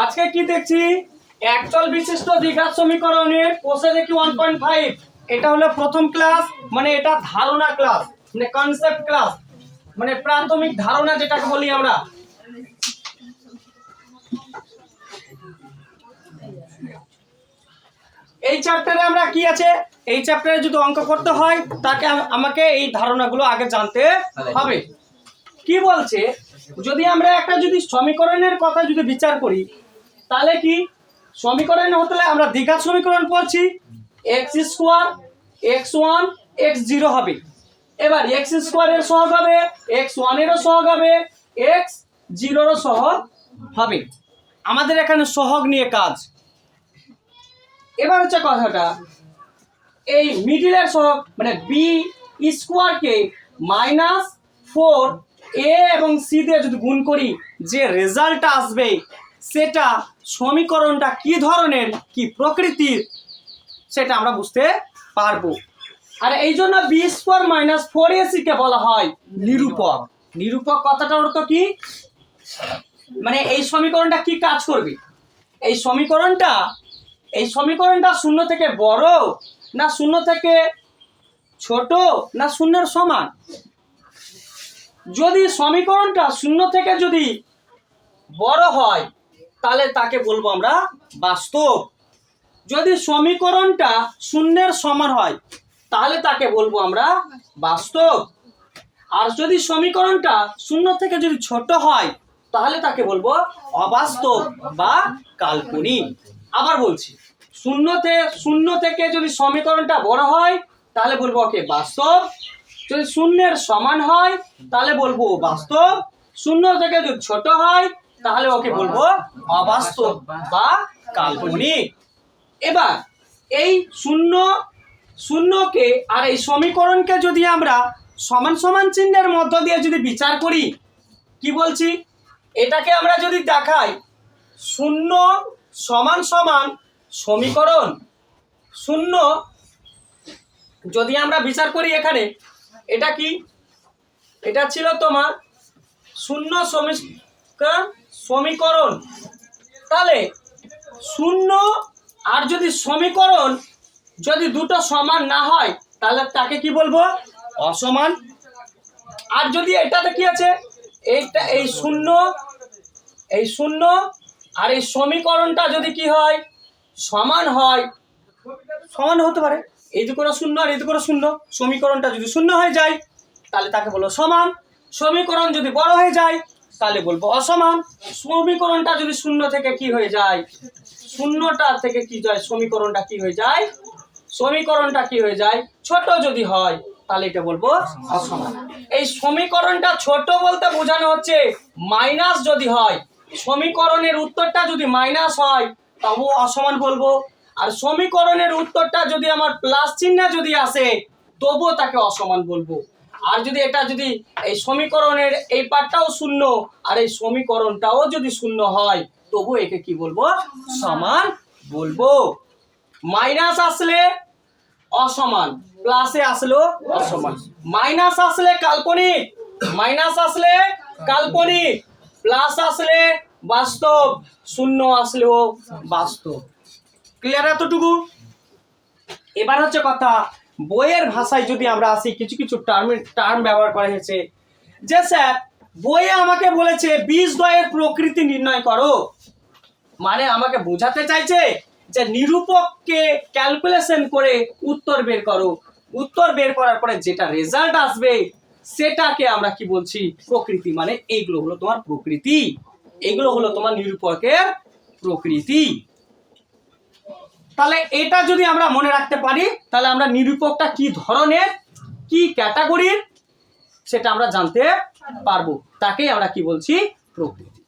আজকে কি দেখছি একচল বিশিষ্ট দ্বিঘাত সমীকরণের কোষে দেখি 1.5 এটা হলো প্রথম ক্লাস মানে এটা ধারণা ক্লাস মানে কনসেপ্ট ক্লাস মানে প্রাথমিক ধারণা যেটাকে বলি আমরা। এই চ্যাপ্টারে আমরা কি আছে এই চ্যাপ্টারে যদি অঙ্ক করতে হয় তাকে আমাকে এই ধারণাগুলো আগে জানতে হবে। কি বলছে যদি আমরা একটা যদি সমীকরণের কথা যদি বিচার করি তাহলে কি সমীকরণ হতে আমরা দ্বিঘাত সমীকরণ পড়ছি x² x1 x0 হবে। এবার x² এর সহগ হবে x1 এরও সহগ হবে x0 এরও সহগ হবে। আমাদের এখানে সহগ নিয়ে কাজ। এবার হচ্ছে কথাটা এই মিডিলের সহগ মানে b² কে -4a এবং c দিয়ে যদি গুণ করি যে রেজাল্টটা আসবে সেটা সমীকরণটা কি ধরনের কি প্রকৃতির সেটা আমরা বুঝতে পারবো। আর এই জন্য b² - 4ac কে বলা হয় নিরূপক। নিরূপক কথাটার অর্থ কি মানে এই সমীকরণটা কি কাজ করবে এই সমীকরণটা শূন্য থেকে বড় না শূন্য থেকে ছোট না শূন্যের সমান। যদি সমীকরণটা শূন্য থেকে যদি বড় হয় তাহলে তাকে বলবো আমরা বাস্তব। যদি সমীকরণটা শূন্যের সমান হয় তাহলে তাকে বলবো আমরা বাস্তব। আর যদি সমীকরণটা শূন্য থেকে যদি ছোট হয় তাহলে তাকে বলবো অবাস্তব বা কাল্পনিক। আবার বলছি শূন্য থেকে যদি সমীকরণটা বড় হয় তাহলে বলবো ওকে বাস্তব। যদি শূন্যের সমান হয় তাহলে বলবো বাস্তব। শূন্য থেকে যদি ছোট হয় তাহলে ওকে বলবো অবাস্তব বা কাল্পনিক। এবার এই শূন্যকে আর এই সমীকরণকে যদি আমরা সমান সমান চিহ্নের মধ্য দিয়ে যদি বিচার করি কি বলছি এটাকে আমরা যদি দেখাই শূন্য সমান সমান সমীকরণ শূন্য যদি আমরা বিচার করি এখানে এটা কি এটা ছিল তোমার শূন্য সমীকরণ। তাহলে শূন্য আর যদি সমীকরণ যদি দুটো সমান না হয় তাহলে তাকে কি বলবো অসমান। আর যদি এটাতে কি আছে এইটা এই শূন্য আর এই সমীকরণটা যদি কি হয় সমান হয় সমান হতে পারে এই যে কোনো শূন্য আর এই যে কোনো শূন্য সমীকরণটা যদি শূন্য হয়ে যায় তাহলে তাকে বলবো সমান। সমীকরণ যদি বড় হয়ে যায় তাহলে বলবো অসমান। সমীকরণটা যদি শূন্য থেকে কি হয়ে যায় শূন্যটা থেকে কি যায় সমীকরণটা কি হয়ে যায় ছোট যদি হয় তাহলে এটা বলবো অসমান। এই সমীকরণটা ছোট বলতে বোঝানো হচ্ছে মাইনাস যদি হয় সমীকরণের উত্তরটা যদি মাইনাস হয় তবুও অসমান বলবো। আর সমীকরণের উত্তরটা যদি আমার প্লাস চিহ্ন যদি আসে তবুও তাকে অসমান বলবো। আর যদি এটা যদি এই সমীকরণের এই পার্টটাও শূন্য আর এই সমীকরণটাও যদি শূন্য হয় তবু একে কি বলবো সমান বলবো। মাইনাস আসলে অসমান প্লাসে আসলেও অসমান। মাইনাস আসলে কাল্পনিক প্লাস আসলে বাস্তব শূন্য আসলেও বাস্তব। ক্লিয়ার এতটুকু? এবার হচ্ছে কথা বইয়ের ভাষায় যদি আমরা আসি কিছু কিছু টার্ম ব্যবহার করা হয়েছে যে স্যার বইয়ে আমাকে বলেছে বীজদ্বয়ের প্রকৃতি নির্ণয় করো মানে আমাকে বোঝাতে চাইছে যে নিরূপককে ক্যালকুলেশন করে উত্তর বের করো। উত্তর বের করার পরে যেটা রেজাল্ট আসবে সেটাকে আমরা কি বলছি প্রকৃতি। মানে এইগুলো হলো তোমার প্রকৃতি এগুলো হলো তোমার নিরূপকের প্রকৃতি। তাহলে এটা যদি আমরা মনে রাখতে পারি তাহলে আমরা নিরূপকটা কি ধরনের কি ক্যাটাগরির সেটা আমরা জানতে পারবো। তাকেই আমরা কি বলছি প্রকৃতি।